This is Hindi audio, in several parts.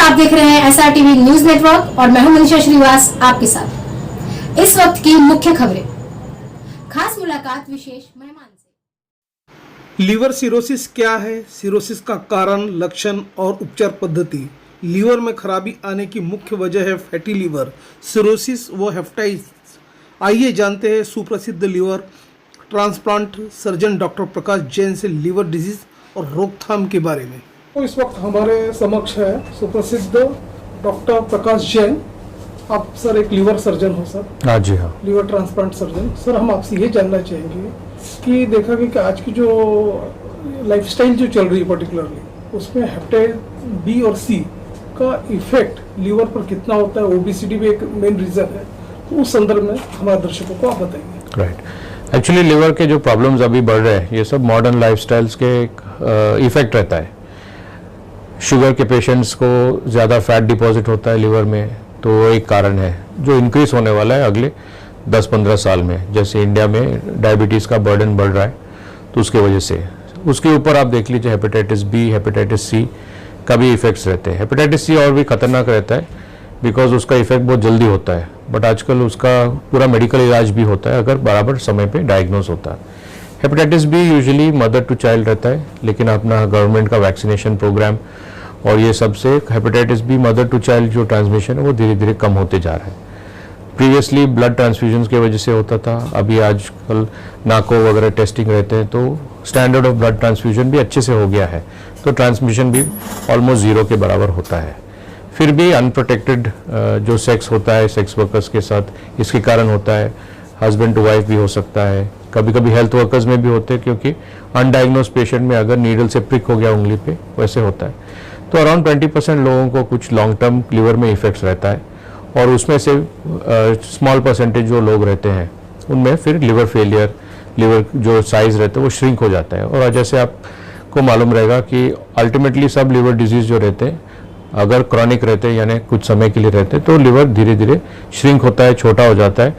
आप देख रहे हैं SRTV न्यूज नेटवर्क और मैं हूं मनीषा श्रीवास आपके साथ। इस वक्त की मुख्य खबरें, खास मुलाकात विशेष मेहमान से। लीवर सिरोसिस क्या है, सिरोसिस का कारण, लक्षण और उपचार पद्धति। लीवर में खराबी आने की मुख्य वजह है फैटी लीवर, सिरोसिस व हेपेटाइटिस। आइए जानते हैं सुप्रसिद्ध लीवर ट्रांसप्लांट सर्जन डॉक्टर प्रकाश जैन से लीवर डिजीज और रोकथाम के बारे में। तो इस वक्त हमारे समक्ष है सुप्रसिद्ध डॉक्टर प्रकाश जैन। आप सर एक लीवर सर्जन हो सर? हाँ जी, हाँ। Liver transplant surgeon. सर हम आपसे ये जानना चाहेंगे कि देखा गया कि आज की जो लाइफस्टाइल जो चल रही है पर्टिकुलरली, उसमें हेपेटाइटिस बी और सी का इफेक्ट लीवर पर कितना होता है, ओबेसिटी भी एक मेन रीजन है, तो उस संदर्भ में हमारे दर्शकों को आप बताएंगे। राइट। एक्चुअली लीवर के जो प्रॉब्लम्स अभी बढ़ रहे हैं, ये सब मॉडर्न लाइफस्टाइल्स के इफेक्ट रहता है। शुगर के पेशेंट्स को ज़्यादा फैट डिपॉजिट होता है लीवर में, तो वो एक कारण है जो इंक्रीज होने वाला है अगले 10-15 साल में। जैसे इंडिया में डायबिटीज़ का बर्डन बढ़ रहा है, तो उसके वजह से उसके ऊपर आप देख लीजिए हेपेटाइटिस बी, हेपेटाइटिस सी का भी इफेक्ट्स रहते हैं। हेपेटाइटिस सी और भी खतरनाक रहता है बिकॉज उसका इफेक्ट बहुत जल्दी होता है, बट आजकल उसका पूरा मेडिकल इलाज भी होता है अगर बराबर समय पे डायग्नोज होता है। Hepatitis B usually mother to child रहता है, लेकिन अपना गवर्नमेंट का वैक्सीनेशन प्रोग्राम और ये सबसे hepatitis B mother to child जो ट्रांसमिशन है वो धीरे धीरे कम होते जा रहा है। प्रीवियसली ब्लड ट्रांसफ्यूजन की वजह से होता था, अभी आजकल नाको वगैरह टेस्टिंग रहते हैं, तो स्टैंडर्ड ऑफ ब्लड ट्रांसफ्यूजन भी अच्छे से हो गया है, तो ट्रांसमिशन भी ऑलमोस्ट ज़ीरो के बराबर होता है। फिर भी अनप्रोटेक्टेड जो सेक्स होता है सेक्स वर्कर्स के साथ, इसके कारण होता है। हस्बैंड टू वाइफ भी हो सकता है, कभी कभी हेल्थ वर्कर्स में भी होते हैं, क्योंकि अनडायग्नोज पेशेंट में अगर नीडल से प्रिक हो गया उंगली पे, वैसे होता है। तो अराउंड 20% लोगों को कुछ लॉन्ग टर्म लीवर में इफेक्ट्स रहता है, और उसमें से स्मॉल परसेंटेज जो लोग रहते हैं उनमें फिर लिवर फेलियर, लिवर जो साइज रहता है वो श्रिंक हो जाता है। और जैसे आपको मालूम रहेगा कि अल्टीमेटली सब लिवर डिजीज जो रहते हैं अगर क्रॉनिक रहते हैं यानी कुछ समय के लिए रहते हैं, तो लिवर धीरे धीरे श्रिंक होता है, छोटा हो जाता है,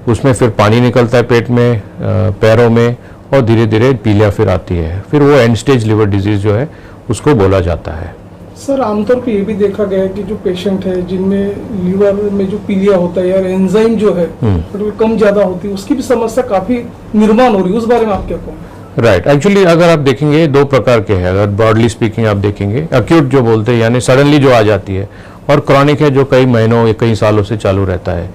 उसमें फिर पानी निकलता है पेट में, पैरों में, और धीरे धीरे पीलिया फिर आती है। फिर वो एंड स्टेज लिवर डिजीज जो है उसको बोला जाता है। सर आमतौर पे ये भी देखा गया है कि जो पेशेंट है जिनमें लीवर में जो पीलिया होता है या एंजाइम जो है तो कम ज्यादा होती है, उसकी भी समस्या काफी निर्माण हो रही है, उस बारे में आप क्या कहोगे? राइट। एक्चुअली अगर आप देखेंगे दो प्रकार के हैं, अगर ब्रॉडली स्पीकिंग आप देखेंगे, एक्यूट जो बोलते हैं यानी सडनली जो आ जाती है, और क्रॉनिक है जो कई महीनों या कई सालों से चालू रहता है।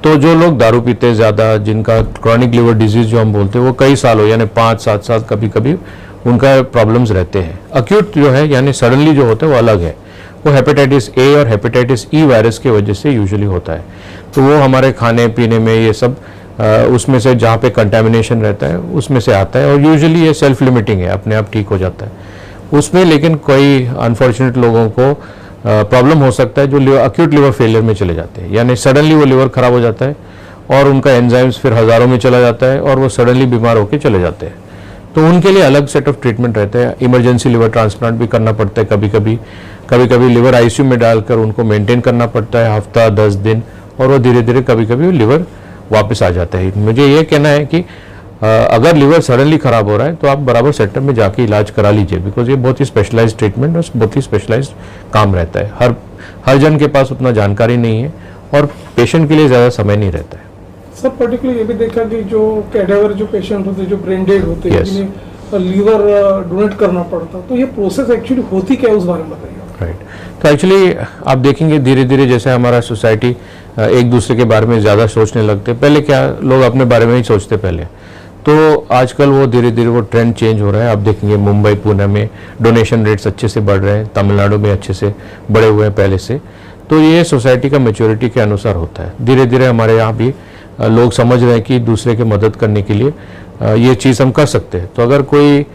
तो जो लोग दारू पीते हैं ज़्यादा, जिनका क्रॉनिक लिवर डिजीज जो हम बोलते हैं वो कई सालों यानी 5-7 साल कभी कभी उनका प्रॉब्लम्स रहते हैं। अक्यूट जो है यानी सडनली जो होता है वो अलग है, वो हेपेटाइटिस ए और हेपेटाइटिस ई वायरस की वजह से यूजुअली होता है। तो वो हमारे खाने पीने में ये सब उसमें से जहाँ पे कंटेमिनेशन रहता है उसमें से आता है, और यूजुअली ये सेल्फ लिमिटिंग है, अपने आप ठीक हो जाता है उसमें। लेकिन कोई अनफॉर्चुनेट लोगों को प्रॉब्लम हो सकता है जो अक्यूट लिवर फेलियर में चले जाते हैं, यानी सडनली वो लिवर खराब हो जाता है और उनका एंजाइम्स फिर हज़ारों में चला जाता है और वो सडनली बीमार होकर चले जाते हैं। तो उनके लिए अलग सेट ऑफ ट्रीटमेंट रहते हैं। इमरजेंसी लिवर ट्रांसप्लांट भी करना पड़ता है कभी कभी लिवर आईसीयू में डालकर उनको मेंटेन करना पड़ता है हफ्ता 10 दिन, और वो धीरे धीरे कभी कभी लिवर वापस आ जाता है। मुझे ये कहना है कि अगर लिवर सडनली खराब हो रहा है तो आप बराबर सेंटर में जाके इलाज करा लीजिए, बिकॉज ये बहुत ही स्पेशलाइज्ड ट्रीटमेंट और बहुत ही स्पेशलाइज्ड काम रहता है। हर जन के पास उतना जानकारी नहीं है और पेशेंट के लिए ज़्यादा समय नहीं रहता है। सर पर्टिकुलर ये भी देखा कि जो कैडेवर जो पेशेंट होते हैं, जो ब्रेन डेड होते हैं, जिन्हें लीवर डोनेट करना पड़ता, तो ये प्रोसेस एक्चुअली होती क्या है, उस बारे में बताइए। राइट। तो एक्चुअली आप देखेंगे धीरे धीरे जैसे हमारा सोसाइटी एक दूसरे के बारे में ज़्यादा सोचने लगते, पहले क्या लोग अपने बारे में ही सोचते पहले, तो आजकल वो धीरे धीरे वो ट्रेंड चेंज हो रहा है। आप देखेंगे मुंबई पुणे में डोनेशन रेट्स अच्छे से बढ़ रहे हैं, तमिलनाडु में अच्छे से बढ़े हुए हैं पहले से। तो ये सोसाइटी का मैच्योरिटी के अनुसार होता है। धीरे धीरे हमारे यहाँ भी लोग समझ रहे हैं कि दूसरे की मदद करने के लिए ये चीज़ हम कर सकते हैं। तो अगर कोई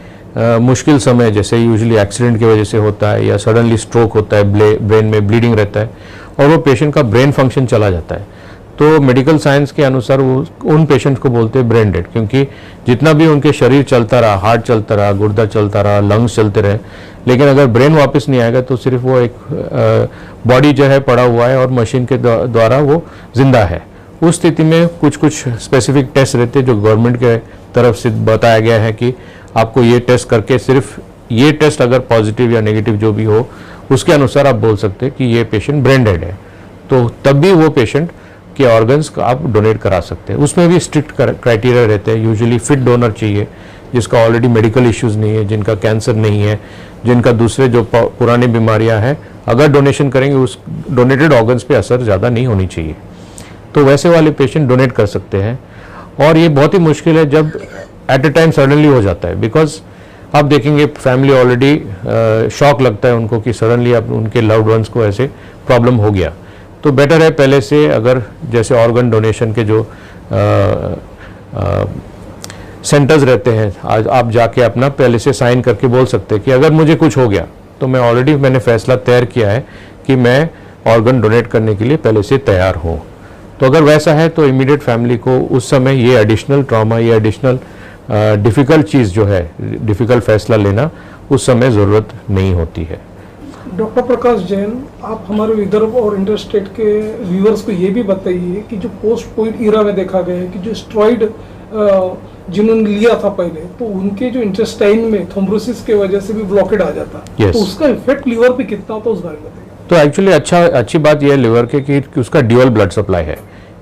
मुश्किल समय जैसे यूजुअली एक्सीडेंट की वजह से होता है या सडनली स्ट्रोक होता है, ब्रेन में ब्लीडिंग रहता है और वो पेशेंट का ब्रेन फंक्शन चला जाता है, तो मेडिकल साइंस के अनुसार वो उन पेशेंट को बोलते हैं ब्रेन डेड, क्योंकि जितना भी उनके शरीर चलता रहा, हार्ट चलता रहा, गुर्दा चलता रहा, लंग्स चलते रहे, लेकिन अगर ब्रेन वापस नहीं आएगा तो सिर्फ वो एक बॉडी जो है पड़ा हुआ है और मशीन के द्वारा वो जिंदा है। उस स्थिति में कुछ स्पेसिफिक टेस्ट रहते हैं जो गवर्नमेंट के तरफ से बताया गया है कि आपको ये टेस्ट करके, सिर्फ ये टेस्ट अगर पॉजिटिव या नेगेटिव जो भी हो उसके अनुसार आप बोल सकते हैं कि ये पेशेंट ब्रेन डेड है, तो तब भी वो पेशेंट के ऑर्गन्स का आप डोनेट करा सकते हैं। उसमें भी स्ट्रिक्ट क्राइटेरिया रहते हैं। यूजुअली फिट डोनर चाहिए, जिसका ऑलरेडी मेडिकल इश्यूज नहीं है, जिनका कैंसर नहीं है, जिनका दूसरे जो पुरानी बीमारियां हैं, अगर डोनेशन करेंगे उस डोनेटेड ऑर्गन्स पे असर ज़्यादा नहीं होनी चाहिए, तो वैसे वाले पेशेंट डोनेट कर सकते हैं। और ये बहुत ही मुश्किल है जब एट ए टाइम सडनली हो जाता है, बिकॉज आप देखेंगे फैमिली ऑलरेडी शॉक लगता है उनको कि सडनली अब उनके लव्ड वंस को ऐसे प्रॉब्लम हो गया। तो बेटर है पहले से, अगर जैसे ऑर्गन डोनेशन के जो सेंटर्स रहते हैं, आज आप जाके अपना पहले से साइन करके बोल सकते हैं कि अगर मुझे कुछ हो गया तो मैंने फैसला तय किया है कि मैं ऑर्गन डोनेट करने के लिए पहले से तैयार हूँ। तो अगर वैसा है तो इमीडिएट फैमिली को उस समय ये एडिशनल ट्रॉमा, ये एडिशनल डिफ़िकल्ट चीज़ जो है, डिफ़िकल्ट फैसला लेना, उस समय ज़रूरत नहीं होती है। डॉक्टर प्रकाश जैन, आप हमारे विदर्भ और इंटरस्टेट के व्यूअर्स को ये भी बताइए कि जो पोस्ट कोविड ईरा में देखा गया है कि जो स्टेरॉइड जिन्होंने लिया था पहले, तो उनके जो इंटेस्टाइन में थ्रोम्बोसिस के वजह से भी ब्लॉकेड आ जाता, yes. तो उसका इफेक्ट लीवर पे कितना होता है उस बारे में बताइए। तो एक्चुअली अच्छी बात यह है लिवर के कि उसका ड्यूअल ब्लड सप्लाई है।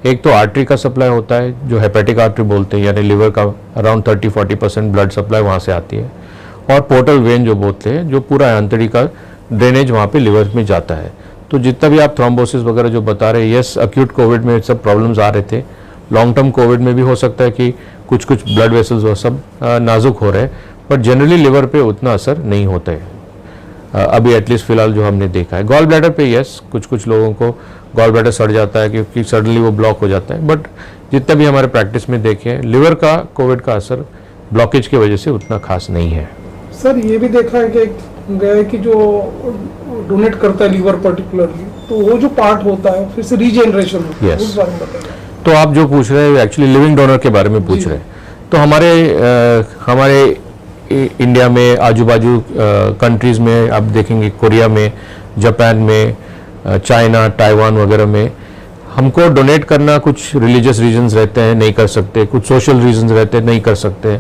एक तो आर्टरी का सप्लाई होता है जो हेपेटिक आर्टरी बोलते हैं, यानी लिवर का अराउंड 30-40% ब्लड सप्लाई वहाँ से आती है, और पोर्टल वेन जो बोलते हैं, जो पूरा आंतड़ी का ड्रेनेज वहाँ पे लिवर में जाता है। तो जितना भी आप थ्रोम्बोसिस वगैरह जो बता रहे हैं, यस, अक्यूट कोविड में सब प्रॉब्लम्स आ रहे थे, लॉन्ग टर्म कोविड में भी हो सकता है कि कुछ ब्लड वेसल्स वो सब नाजुक हो रहे हैं, बट जनरली लिवर पे उतना असर नहीं होता है अभी, एटलीस्ट फिलहाल जो हमने देखा है। गॉल ब्लैडर पे यस, कुछ लोगों को गॉल ब्लैडर सड़ जाता है क्योंकि सडनली वो ब्लॉक हो जाता है, बट जितना भी हमारे प्रैक्टिस में देखे हैं, लिवर का कोविड का असर ब्लॉकेज की वजह से उतना खास नहीं है। सर, ये भी देखा है कि जो डोनेट करता है लीवर पर्टिकुलरली, तो वो जो पार्ट होता है फिर से रीजेनरेशन होता है, उस बारे में बताइए। तो आप जो पूछ रहे हैं एक्चुअली लिविंग डोनर के बारे में पूछ रहे हैं। तो हमारे इंडिया में आजू बाजू कंट्रीज में आप देखेंगे, कोरिया में, जापान में, चाइना, ताइवान वगैरह में, हमको डोनेट करना कुछ रिलीजियस रीजंस रहते हैं, नहीं कर सकते, कुछ सोशल रीजंस रहते हैं, नहीं कर सकते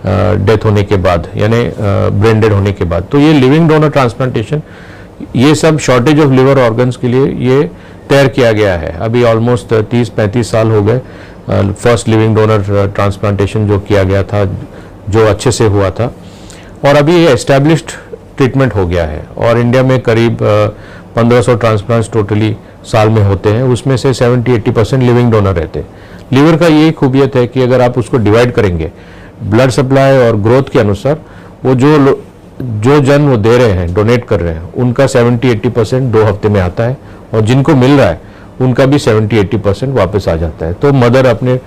डेथ होने के बाद, यानी ब्रेन डेड होने के बाद। तो ये लिविंग डोनर ट्रांसप्लांटेशन, ये सब शॉर्टेज ऑफ लिवर ऑर्गन्स के लिए ये तैयार किया गया है। अभी ऑलमोस्ट 30-35 साल हो गए फर्स्ट लिविंग डोनर ट्रांसप्लांटेशन जो किया गया था, जो अच्छे से हुआ था, और अभी ये एस्टैब्लिश्ड ट्रीटमेंट हो गया है। और इंडिया में करीब 1500 ट्रांसप्लांट्स टोटली साल में होते हैं, उसमें से 70-80% लिविंग डोनर रहते हैं। लीवर का ये खूबियत है कि अगर आप उसको डिवाइड करेंगे ब्लड सप्लाई और ग्रोथ के अनुसार, वो जो जन वो दे रहे हैं, डोनेट कर रहे हैं, उनका 70-80% 2 हफ्ते में आता है, और जिनको मिल रहा है उनका भी 70-80% वापस आ जाता है। तो मदर अपने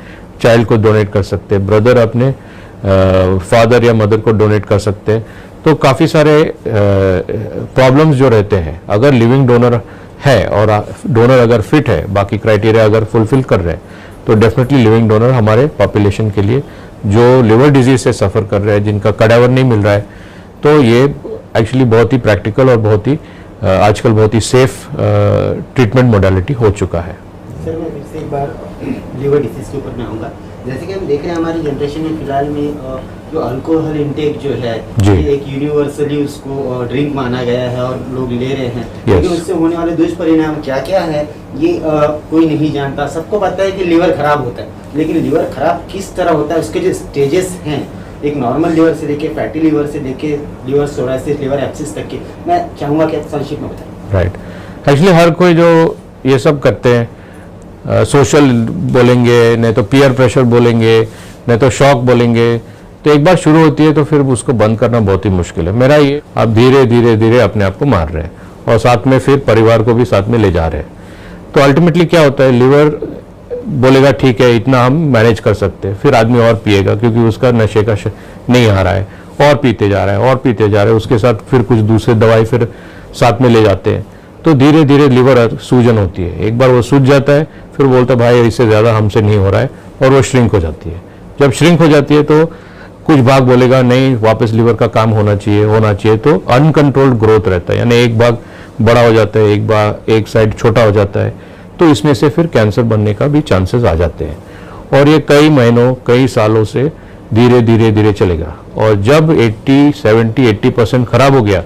चाइल्ड को डोनेट कर सकते हैं, ब्रदर अपने फादर या मदर को डोनेट कर सकते हैं। तो काफ़ी सारे प्रॉब्लम्स जो रहते हैं, अगर लिविंग डोनर है और डोनर अगर फिट है, बाकी क्राइटेरिया अगर फुलफिल कर रहे हैं, तो डेफिनेटली लिविंग डोनर हमारे पॉपुलेशन के लिए, जो लिवर डिजीज से सफ़र कर रहे हैं, जिनका कडावर नहीं मिल रहा है, तो ये एक्चुअली बहुत ही प्रैक्टिकल और बहुत ही आजकल बहुत ही सेफ ट्रीटमेंट मोडालिटी हो चुका है। सर, मैं फिर से एक बार लिवर डिसीज के ऊपर में आऊँगा। जैसे कि हम देख रहे हैं हमारी जनरेशन में फिलहाल में जो अल्कोहल इंटेक जो है, ये एक यूनिवर्सली उसको ड्रिंक माना गया है और लोग ले रहे हैं, लेकिन उससे होने वाले दुष्परिणाम क्या क्या है ये कोई नहीं जानता। सबको पता है कि लिवर खराब होता है, लेकिन लिवर खराब किस तरह होता है, उसके जो स्टेजेस हैं, एक नॉर्मल लिवर से लेके फैटी लिवर से लेके लिवर सोरासिस, लिवर एब्सिस तक के, मैं चाहूँगा कि आप संक्षिप्त में बताएं। राइट, एक्चुअली हर कोई जो ये सब करते हैं, सोशल बोलेंगे, नहीं तो पीयर प्रेशर बोलेंगे, नहीं तो शॉक बोलेंगे, तो एक बार शुरू होती है तो फिर उसको बंद करना बहुत ही मुश्किल है। मेरा ये, आप धीरे धीरे धीरे अपने आप को मार रहे हैं और साथ में फिर परिवार को भी साथ में ले जा रहे हैं। तो अल्टीमेटली क्या होता है, लिवर बोलेगा ठीक है इतना हम मैनेज कर सकते हैं, फिर आदमी और पिएगा क्योंकि उसका नशे का नहीं आ रहा है, और पीते जा रहा है और पीते जा रहे हैं, उसके साथ फिर कुछ दूसरे दवाई फिर साथ में ले जाते हैं। तो धीरे धीरे लिवर सूजन होती है, एक बार वो सूज जाता है, फिर बोलता है भाई इससे ज़्यादा हमसे नहीं हो रहा है, और वो श्रिंक हो जाती है। जब श्रिंक हो जाती है तो कुछ भाग बोलेगा नहीं वापस लिवर का काम होना चाहिए, तो अनकंट्रोल्ड ग्रोथ रहता है, यानी एक भाग बड़ा हो जाता है, एक साइड छोटा हो जाता है, तो इसमें से फिर कैंसर बनने का भी चांसेस आ जाते हैं। और ये कई महीनों कई सालों से धीरे धीरे धीरे चलेगा, और जब 80-70-80% खराब हो गया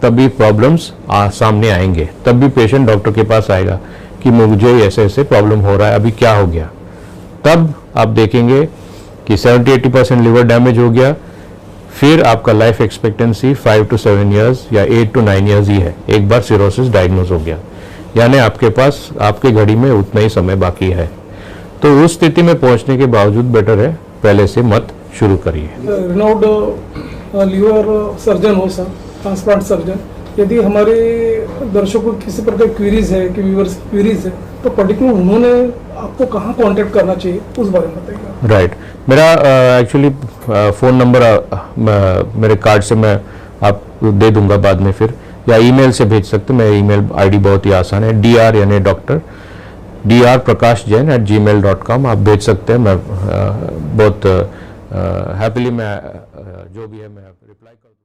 तभी प्रॉब्लम्स सामने आएंगे, तब भी पेशेंट डॉक्टर के पास आएगा कि मुझे ऐसे ऐसे प्रॉब्लम हो रहा है, अभी क्या हो गया। तब आप देखेंगे कि 70-80% लिवर डैमेज हो गया, फिर आपका लाइफ एक्सपेक्टेंसी 5 to 7 ईयर्स या 8 to 9 ईयर्स ही है, एक बार सिरोसिस डायग्नोज हो गया, यानी आपके पास आपके घड़ी में उतना ही समय बाकी है। तो उस स्थिति में पहुंचने के बावजूद बेटर है पहले से मत शुरू करिए। रिनाउड लीवर सर्जन हो सर, ट्रांसप्लांट सर्जन, यदि हमारे दर्शकों को किसी प्रकार क्वेरीज है कि व्यूअर्स क्वेरीज है तो पर्टिकुलर उन्होंने आपको कहाँ कांटेक्ट करना चाहिए उस बारे में बताइए। राइट, मेरा एक्चुअली फ़ोन नंबर मेरे कार्ड से मैं आप दे दूंगा बाद में, फिर या ईमेल से भेज सकते। मेरा ईमेल आईडी बहुत ही आसान है, DR यानी डॉक्टर drprakashjain@gmail.com आप भेज सकते हैं। मैं बहुत हैप्पीली मैं जो भी है मैं रिप्लाई कर दूँ।